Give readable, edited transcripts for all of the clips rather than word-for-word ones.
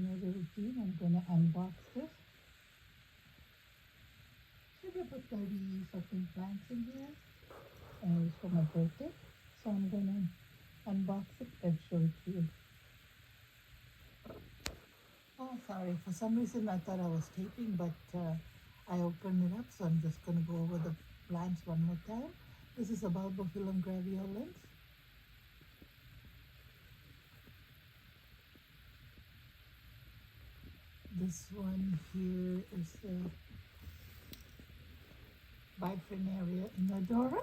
Another routine, I'm going to unbox this. Should have put 30 something plants in here. And it's for my birthday. So I'm going to unbox it and show it to you. Oh, sorry. For some reason I thought I was taping, but I opened it up. So I'm just going to go over the plants one more time. This is a Bulbophyllum graveolens. This one here is the Bifrenaria inodora.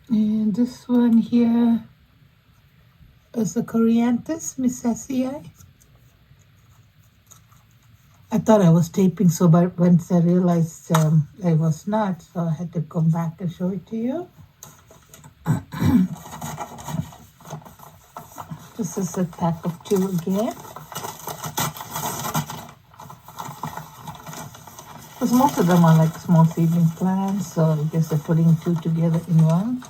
And this one here is the Coryanthes missaceae. I thought I was taping, so but once I realized I was not, so I had to come back and show it to you. This is a pack of 2 again. Because most of them are like small seedling plants, so I guess they're putting 2 together in one.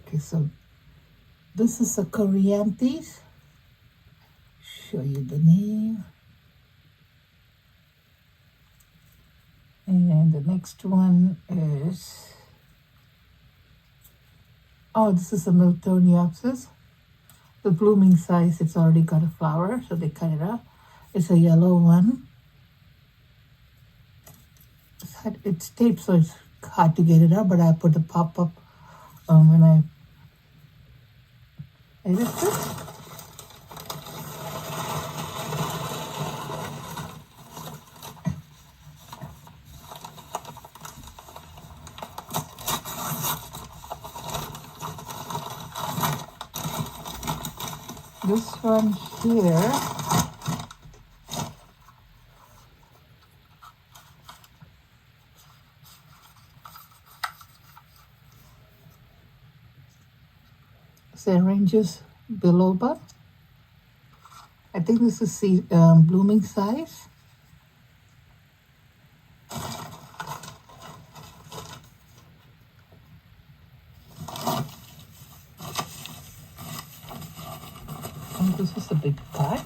Okay, so this is a Coryanthes. Show you the name. And the next one is, oh, this is a Miltoniopsis. The blooming size, it's already got a flower, so they cut it off. It's a yellow one. It's taped, so it's hard to get it out, but I put a pop-up when I edit it. This one here Syringes biloba. I think this is the blooming size. And this is a big pack.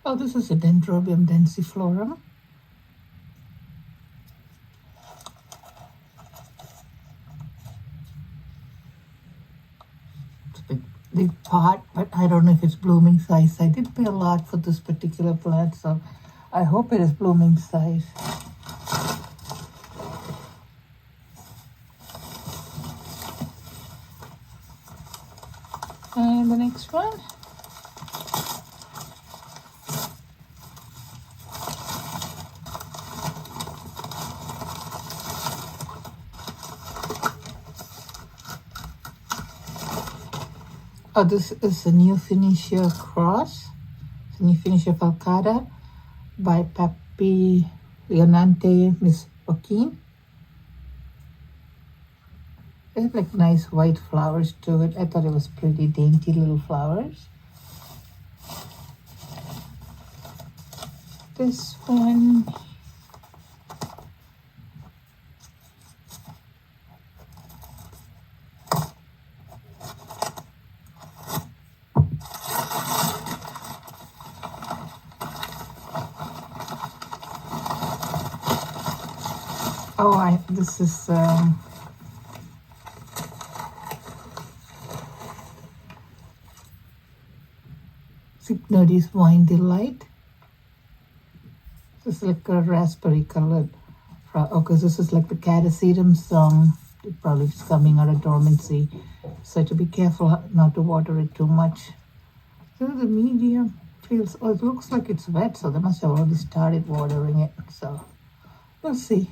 Oh, this is a Dendrobium densiflorum. It's a big pot, but I don't know if it's blooming size. I did pay a lot for this particular plant, so I hope it is blooming size. And the next one. Oh, this is a Neofinetia cross. It's a Neofinetia falcata by Papilionante Miss Joaquin. It had like nice white flowers to it. I thought it was pretty dainty little flowers. This one. Oh, this is Cycnodes Wine Delight. This is like a raspberry colored. Because this is like the Catasetum song. It probably is coming out of dormancy. So to be careful not to water it too much. So the medium feels, oh, it looks like it's wet, so they must have already started watering it. So we'll see.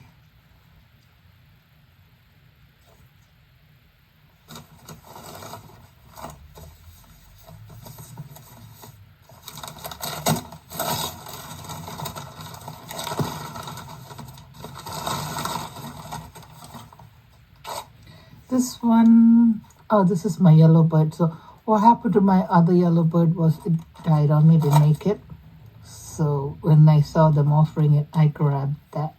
This one, oh, this is my yellow bird. So what happened to my other yellow bird was it died on me, didn't make it. So when I saw them offering it, I grabbed that.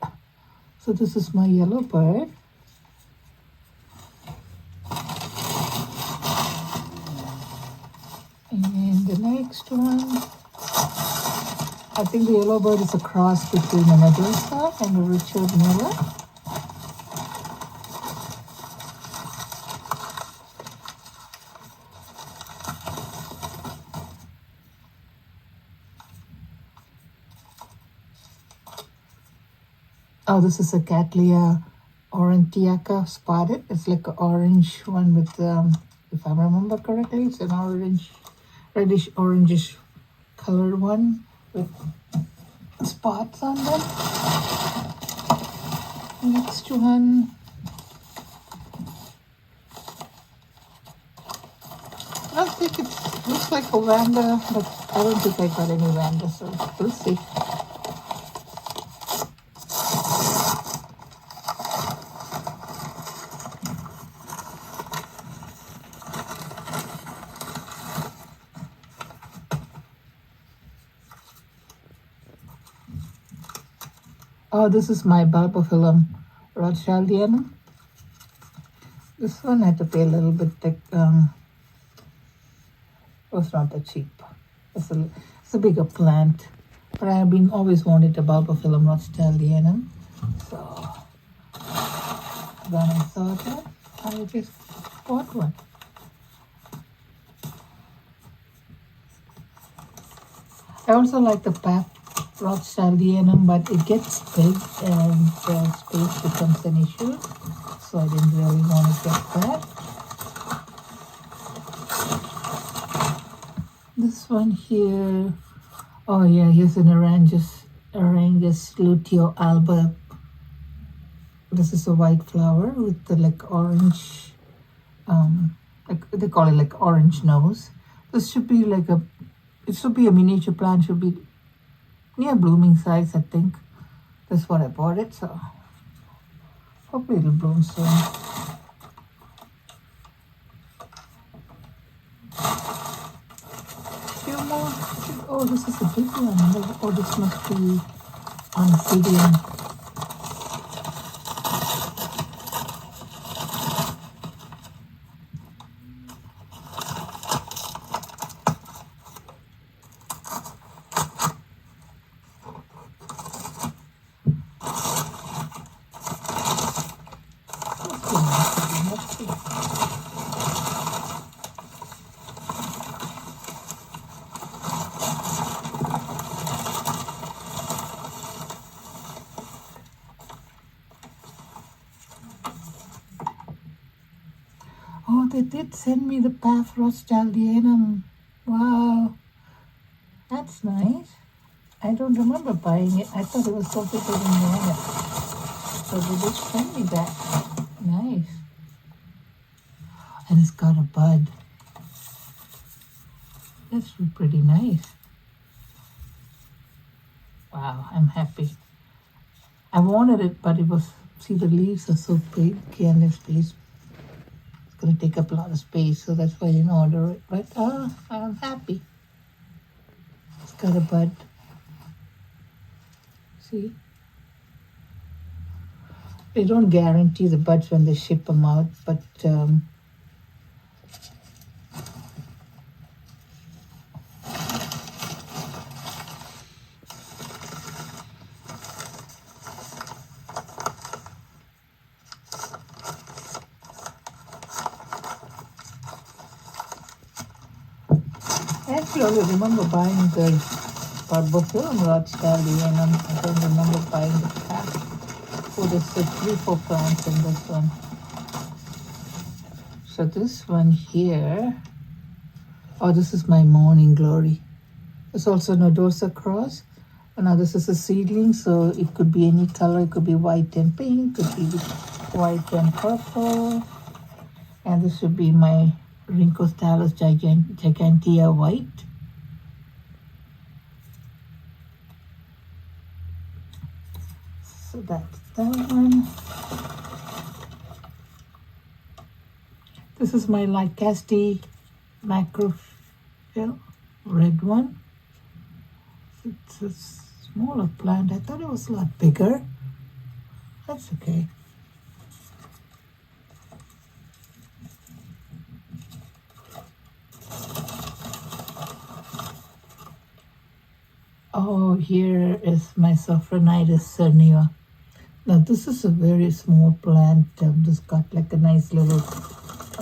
So this is my yellow bird. And the next one, I think the yellow bird is a cross between an Medusa and a Richard Miller. Oh, this is a Cattleya aurantiaca spotted. It's like an orange one with, if I remember correctly, it's an orange, reddish orangish colored one with spots on them. Next one. I don't think it looks like a Vanda, but I don't think I got any Vanda, so we'll see. Oh, this is my Bulbophyllum Rothschildianum. This one I had to pay a little bit, it was not that cheap. It's a bigger plant, but I have been always wanted a Bulbophyllum Rothschildianum. So when I saw that, I just bought one. I also like the path Rothschildianum, but it gets big and space becomes an issue, so I didn't really want to get that. This one here, oh yeah, here's an Arangus Luteo alba. This is a white flower with the like orange, like they call it like orange nose. This should be like it should be a miniature plant, should be near blooming size, I think. That's what I bought it, so hopefully it'll bloom soon. Few more. Oh, this is a big one. Oh, this must be Oncidium. Oh, they did send me the Path Rothschildianum. Wow, that's nice. I don't remember buying it. I thought it was something I didn't want it. So they just sent me that. Nice. And it's got a bud. That's pretty nice. Wow, I'm happy. I wanted it, but it was, see, the leaves are so big and the space. It's going to take up a lot of space, so that's why I didn't order it. But I'm happy. It's got a bud. See? They don't guarantee the buds when they ship them out, but actually, I remember buying the Bulbophyllum Rothschildianum. I don't remember buying the pack. Oh, there's 3-4 plants in this one. So this one here, oh, this is my Morning Glory. There's also Nodosa cross. Now this is a seedling, so it could be any color. It could be white and pink, could be white and purple. And this should be my Rhincostylus gigantea white. So that's that one. This is my Lycaste macrophyll, red one. It's a smaller plant. I thought it was a lot bigger. That's okay. Oh, here is my Sophronitis cernua. Now this is a very small plant. Just got like a nice little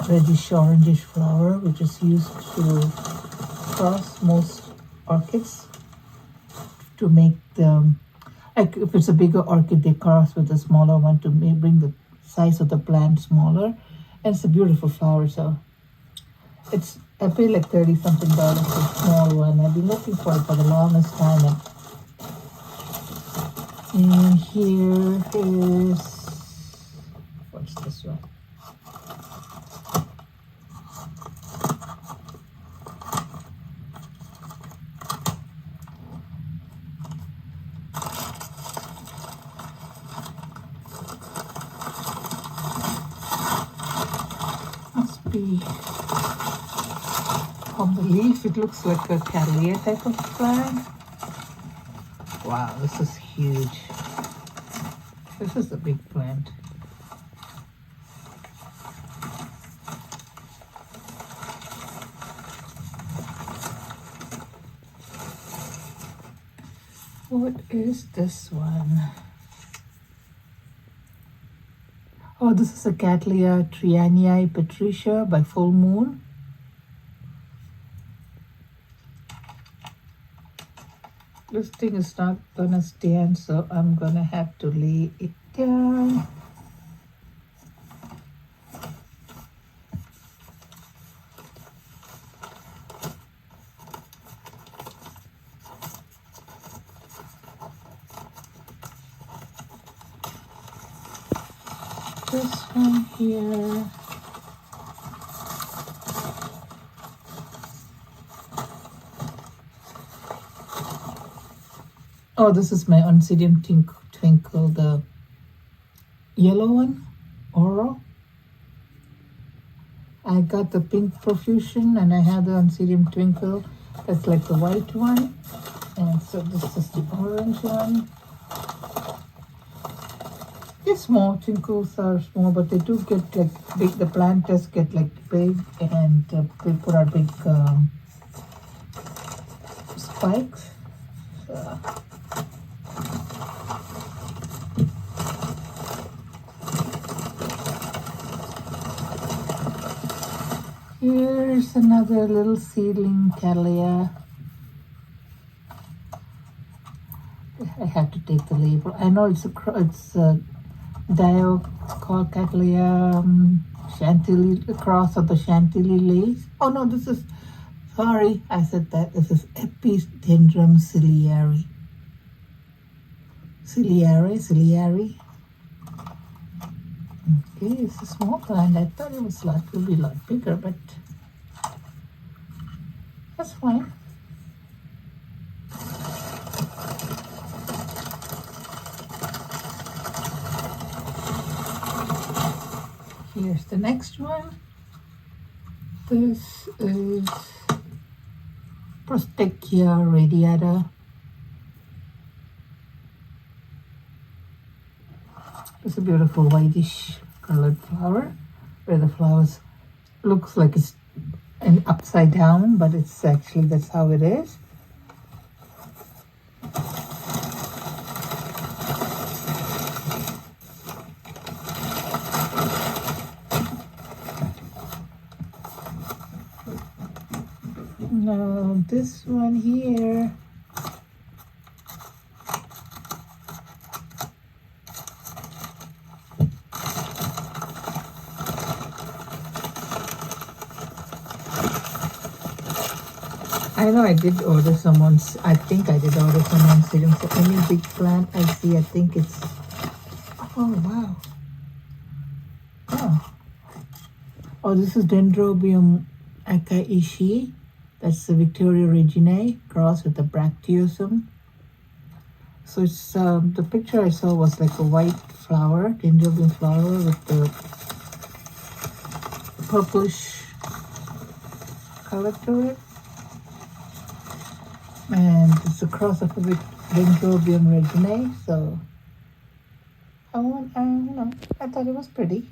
reddish orangish flower, which is used to cross most orchids to make them, like if it's a bigger orchid, they cross with a smaller one to bring the size of the plant smaller. And it's a beautiful flower, so it's, I paid like $30 something for a small one. I've been looking for it for the longest time. And here is, what's this one? Must be on the leaf. It looks like a Cattleya type of plant. Wow, this is huge. This is a big plant. What is this one? Oh, this is a Cattleya trianii Patricia by Full Moon. This thing is not gonna stand, so I'm gonna have to lay it down. This one here. Oh, this is my Oncidium Twinkle, the yellow one, Oral. I got the pink Profusion and I have the Oncidium Twinkle. That's like the white one. And so this is the orange one. They're small, twinkles are small, but they do get like big. The plant does get like big, and they put out big spikes. Here's another little seedling Cattleya. I have to take the label. I know it's Dio called Cattleya Chantilly, cross of the Chantilly lace. Oh no, this is, sorry, I said that. This is Epidendrum ciliare. Ciliare. Okay, it's a small plant. I thought it was would be a lot bigger, but that's fine. Here's the next one. This is Prostechia radiata. It's a beautiful whitish colored flower, where the flowers looks like it's an upside down, but it's actually, that's how it is. Now this one here, I know I did order someone's, I think I did order someone's serum. So any big plant I see, I think it's, oh wow. Oh, this is Dendrobium akaishi. That's the Victoria reginae crossed with the Bracteosum. So it's the picture I saw was like a white flower, Dendrobium flower with the purplish color to it. And it's a cross of a Dendrobium reginae. So I thought it was pretty.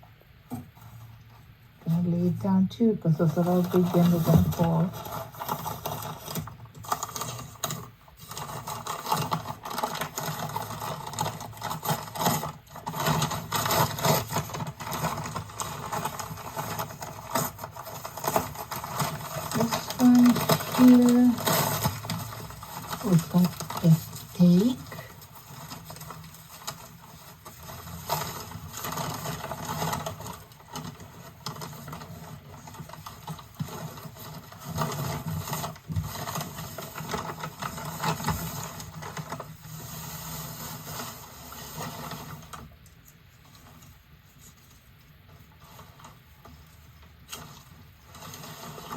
Gonna lay it down too because those are all big and they're gonna fall. This one here, we've got the steak.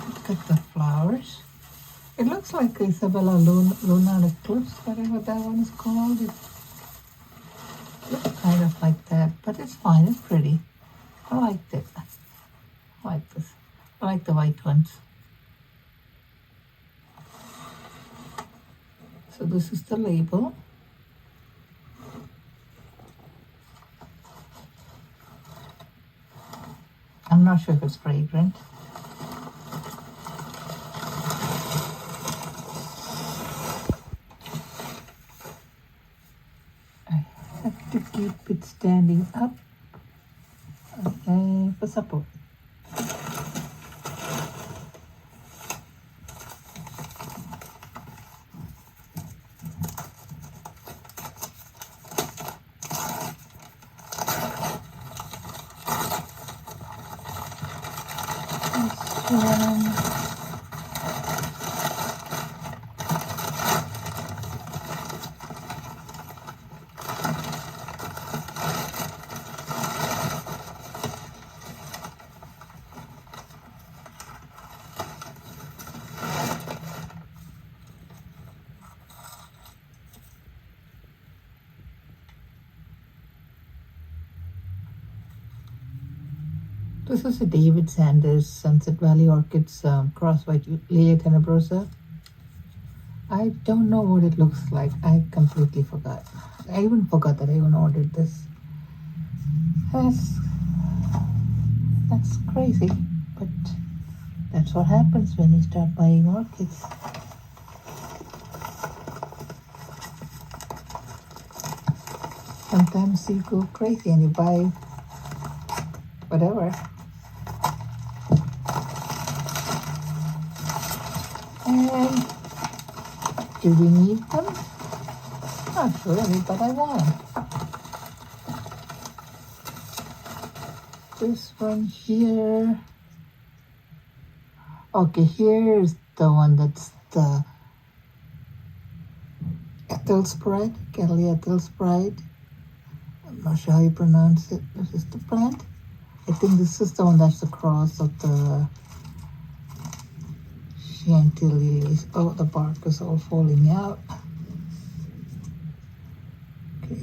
Look at the flowers. It looks like Isabella Lunar Eclipse, whatever that one is called. It looks kind of like that, but it's fine. It's pretty. I liked it. I like this. I like the white ones. So this is the label. I'm not sure if it's fragrant. To keep it standing up for support. This one. This is a David Sanders Sunset Valley Orchids cross white Lilia tenebrosa. I don't know what it looks like. I completely forgot. I even forgot that I even ordered this. That's crazy, but that's what happens when you start buying orchids. Sometimes you go crazy and you buy whatever. And do we need them? Not really, but I want them. This one here. Okay, here's the one that's the ethyl spread, Cattleya ethyl spread. I'm not sure how you pronounce it. This is the plant. I think this is the one that's the cross of the Chantilly lilies. Oh, the bark is all falling out. Okay.